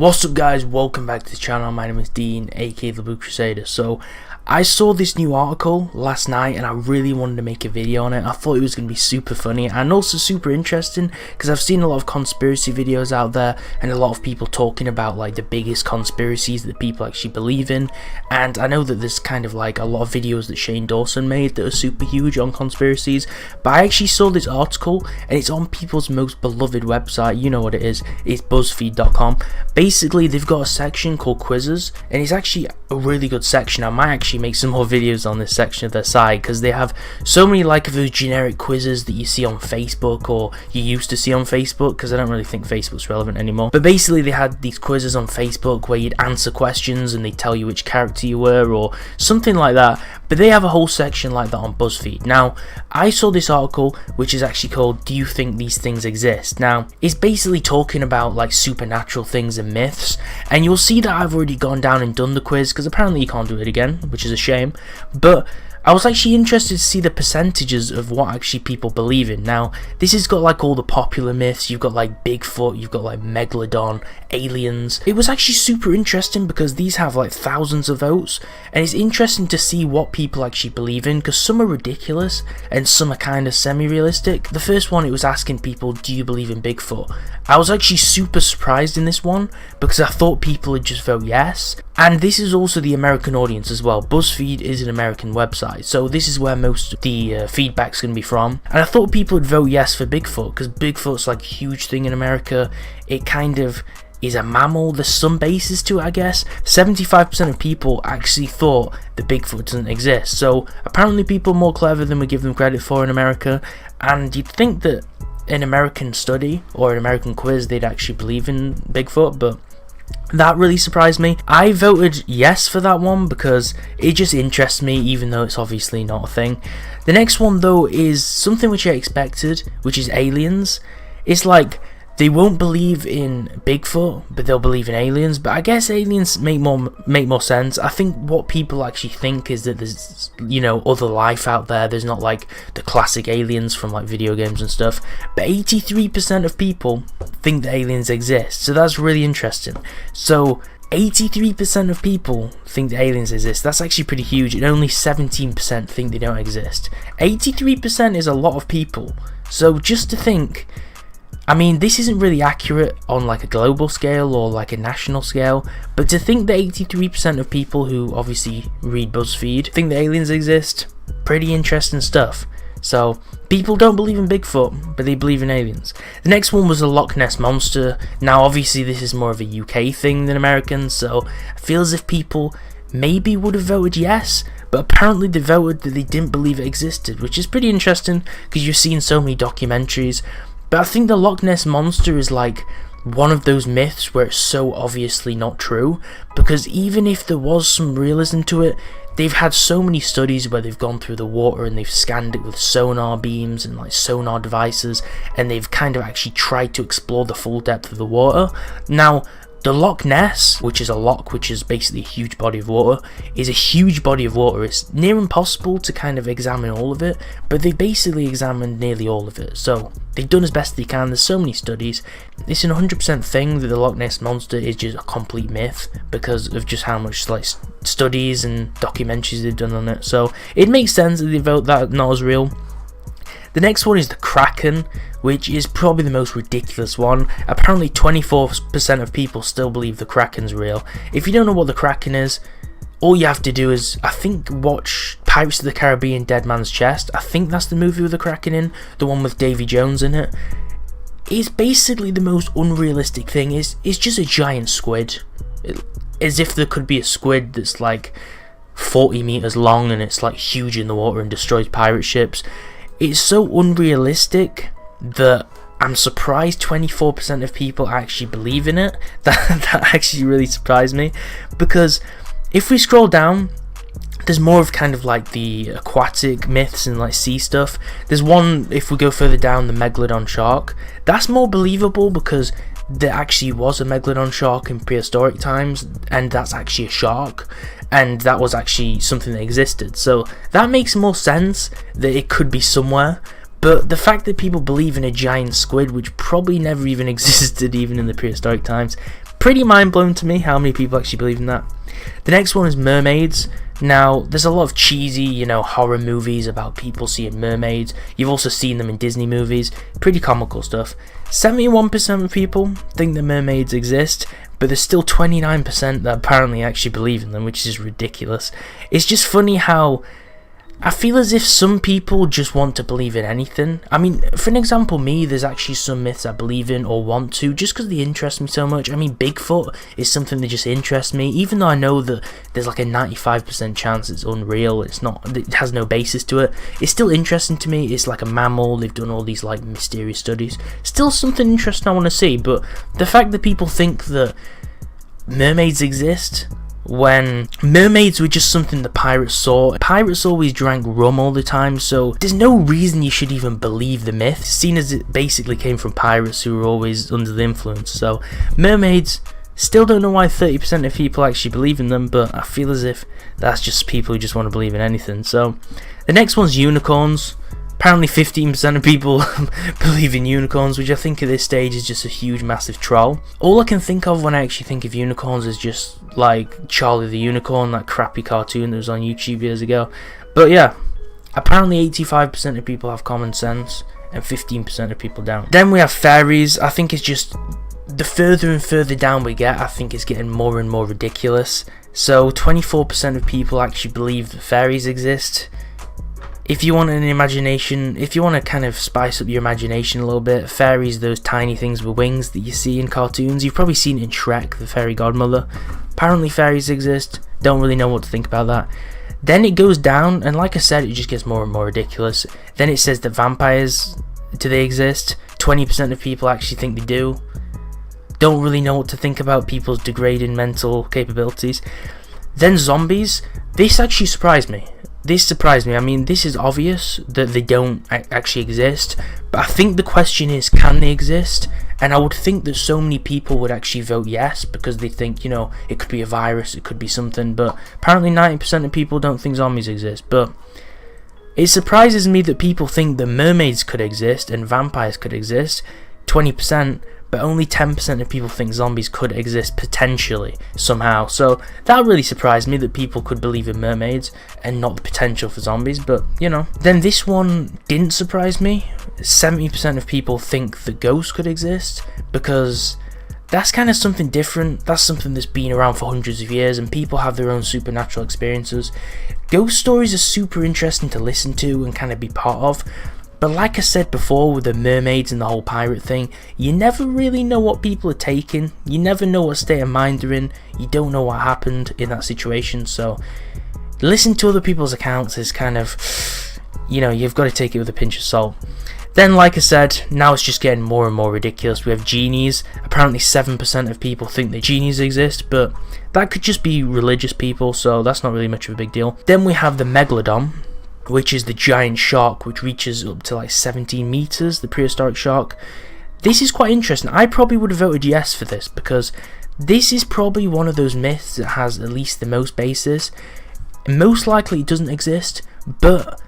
What's up guys, welcome back to the channel. My name is Dean, aka the Blue Crusader. So I saw this new article last night and I really wanted to make a video on it. I thought it was going to be super funny and also super interesting because I've seen a lot of conspiracy videos out there and a lot of people talking about like the biggest conspiracies that people actually believe in. And I know that there's kind of like a lot of videos that Shane Dawson made that are super huge on conspiracies, but I actually saw this article and it's on people's most beloved website. You know what it is, it's BuzzFeed.com. Basically they've got a section called quizzes and it's actually a really good section. I might actually make some more videos on this section of their site because they have so many like of those generic quizzes that you see on Facebook or you used to see on Facebook, because I don't really think Facebook's relevant anymore. But basically they had these quizzes on Facebook where you'd answer questions and they tell you which character you were or something like that. But they have a whole section like that on BuzzFeed. Now I saw this article which is actually called "Do You Think These Things Exist?" Now it's basically talking about like supernatural things and myths, and you'll see that I've already gone down and done the quiz because apparently you can't do it again, which is a shame. But I was actually interested to see the percentages of what actually people believe in. Now this has got like all the popular myths. You've got like Bigfoot, you've got like Megalodon, aliens. It was actually super interesting because these have like thousands of votes, and it's interesting to see what people actually believe in because some are ridiculous and some are kind of semi-realistic. The first one, it was asking people, do you believe in Bigfoot? I was actually super surprised in this one because I thought people would just vote yes. And this is also the American audience as well. BuzzFeed is an American website, so this is where most of the feedback's going to be from. And I thought people would vote yes for Bigfoot because Bigfoot's like a huge thing in America. It kind of is a mammal. There's some basis to it, I guess. 75% of people actually thought that Bigfoot doesn't exist. So apparently people are more clever than we give them credit for in America. And you'd think that an American study or an American quiz they'd actually believe in Bigfoot, but that really surprised me. I voted yes for that one because it just interests me, even though it's obviously not a thing. The next one though is something which I expected, which is aliens. It's like they won't believe in Bigfoot, but they'll believe in aliens. But I guess aliens make more sense. I think what people actually think is that there's, you know, other life out there. There's not like the classic aliens from like video games and stuff. But 83% of people think that aliens exist. So that's really interesting. So 83% of people think that aliens exist. That's actually pretty huge. And only 17% think they don't exist. 83% is a lot of people. So just to think, I mean, this isn't really accurate on like a global scale or like a national scale, but to think that 83% of people who obviously read BuzzFeed think that aliens exist, pretty interesting stuff. So people don't believe in Bigfoot, but they believe in aliens. The next one was the Loch Ness Monster. Now obviously this is more of a UK thing than American, so I feel as if people maybe would have voted yes, but apparently they voted that they didn't believe it existed, which is pretty interesting because you're seeing so many documentaries. But I think the Loch Ness Monster is like one of those myths where it's so obviously not true, because even if there was some realism to it, they've had so many studies where they've gone through the water and they've scanned it with sonar beams and like sonar devices, and they've kind of actually tried to explore the full depth of the water. Now the Loch Ness, which is a loch, which is basically a huge body of water, is a huge body of water. It's near impossible to kind of examine all of it, but they basically examined nearly all of it. So they've done as best they can. There's so many studies. It's an 100% thing that the Loch Ness Monster is just a complete myth because of just how much like studies and documentaries they've done on it. So it makes sense that they vote that not as real. The next one is the Kraken, which is probably the most ridiculous one. Apparently 24% of people still believe the Kraken's real. If you don't know what the Kraken is, all you have to do is, I think, watch Pirates of the Caribbean Dead Man's Chest. I think that's the movie with the Kraken in, the one with Davy Jones in it. It's basically the most unrealistic thing. It's just a giant squid. As if there could be a squid that's like 40 meters long and it's like huge in the water and destroys pirate ships. It's so unrealistic that I'm surprised 24% of people actually believe in it. That actually really surprised me, because if we scroll down, there's more of kind of like the aquatic myths and like sea stuff. There's one, if we go further down, the Megalodon shark. That's more believable because there actually was a Megalodon shark in prehistoric times, and that's actually a shark, and that was actually something that existed. So that makes more sense that it could be somewhere. But the fact that people believe in a giant squid, which probably never even existed even in the prehistoric times, pretty mind-blowing to me how many people actually believe in that. The next one is mermaids. Now, there's a lot of cheesy, you know, horror movies about people seeing mermaids. You've also seen them in Disney movies. Pretty comical stuff. 71% of people think that mermaids exist, but there's still 29% that apparently actually believe in them, which is ridiculous. It's just funny how I feel as if some people just want to believe in anything. I mean, for an example, me, there's actually some myths I believe in or want to, just because they interest me so much. I mean, Bigfoot is something that just interests me, even though I know that there's like a 95% chance it's unreal, it has no basis to it. It's still interesting to me. It's like a mammal, they've done all these like mysterious studies. Still something interesting I want to see, but the fact that people think that mermaids exist, when mermaids were just something the pirates saw. Pirates always drank rum all the time, so there's no reason you should even believe the myth, seeing as it basically came from pirates who were always under the influence. So mermaids, still don't know why 30% of people actually believe in them, but I feel as if that's just people who just want to believe in anything. So the next one's unicorns. Apparently 15% of people believe in unicorns, which I think at this stage is just a huge massive troll. All I can think of when I actually think of unicorns is just like Charlie the Unicorn, that crappy cartoon that was on YouTube years ago. But yeah, apparently 85% of people have common sense and 15% of people don't. Then we have fairies. I think it's just the further and further down we get, I think it's getting more and more ridiculous. So 24% of people actually believe that fairies exist. If you want an imagination, if you want to kind of spice up your imagination a little bit, fairies, those tiny things with wings that you see in cartoons. You've probably seen it in Shrek, the fairy godmother. Apparently fairies exist. Don't really know what to think about that. Then it goes down, and like I said, it just gets more and more ridiculous. Then it says that vampires, do they exist? 20% of people actually think they do. Don't really know what to think about people's degrading mental capabilities. Then zombies. This actually surprised me. I mean, this is obvious that they don't actually exist, but I think the question is, can they exist? And I would think that so many people would actually vote yes, because they think, you know, it could be a virus, it could be something, but apparently 90% of people don't think zombies exist. But it surprises me that people think that mermaids could exist and vampires could exist, 20%, but only 10% of people think zombies could exist potentially somehow. So that really surprised me that people could believe in mermaids and not the potential for zombies, but you know. Then this one didn't surprise me. 70% of people think that ghosts could exist, because that's kind of something different. That's something that's been around for hundreds of years, and people have their own supernatural experiences. Ghost stories are super interesting to listen to and kind of be part of. But like I said before with the mermaids and the whole pirate thing, you never really know what people are taking. You never know what state of mind they're in. You don't know what happened in that situation. So listen to other people's accounts is kind of, you know, you've got to take it with a pinch of salt. Then like I said, now it's just getting more and more ridiculous. We have genies. Apparently 7% of people think that genies exist, but that could just be religious people, so that's not really much of a big deal. Then we have the megalodon, which is the giant shark which reaches up to like 17 meters, the prehistoric shark. This is quite interesting. I probably would have voted yes for this, because this is probably one of those myths that has at least the most basis. Most likely it doesn't exist, but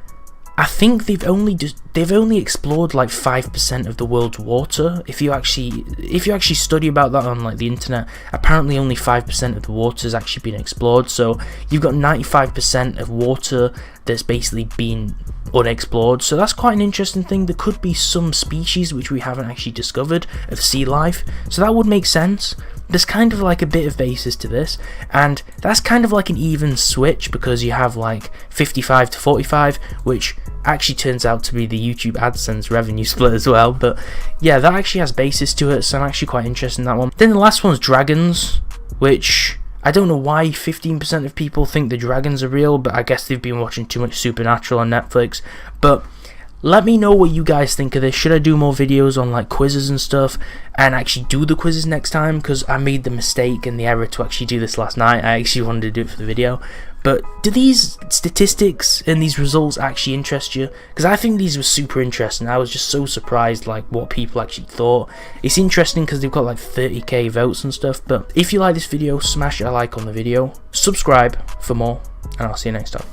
I think they've only explored like 5% of the world's water. If you actually study about that on like the internet, apparently only 5% of the water has actually been explored. So you've got 95% of water that's basically been unexplored. So that's quite an interesting thing. There could be some species which we haven't actually discovered of sea life. So that would make sense. There's kind of like a bit of basis to this, and that's kind of like an even switch, because you have like 55 to 45, which actually turns out to be the YouTube AdSense revenue split as well. But yeah, that actually has basis to it, so I'm actually quite interested in that one. Then the last one's dragons, which I don't know why 15% of people think the dragons are real, but I guess they've been watching too much Supernatural on Netflix. But let me know what you guys think of this. Should I do more videos on like quizzes and stuff, and actually do the quizzes next time? Because I made the mistake and the error to actually do this last night. I actually wanted to do it for the video. But do these statistics and these results actually interest you? Because I think these were super interesting. I was just so surprised like what people actually thought. It's interesting because they've got like 30k votes and stuff. But if you like this video, smash a like on the video, subscribe for more, and I'll see you next time.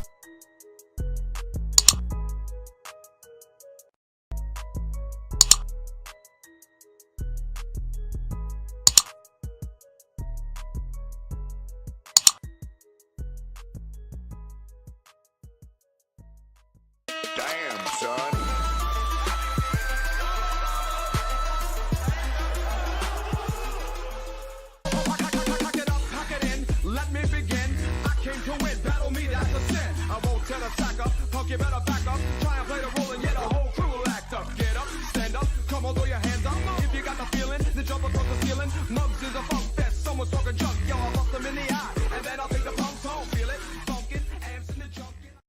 to win, battle me, that's a sin. I won't tell attacker, punk, you better back up. Try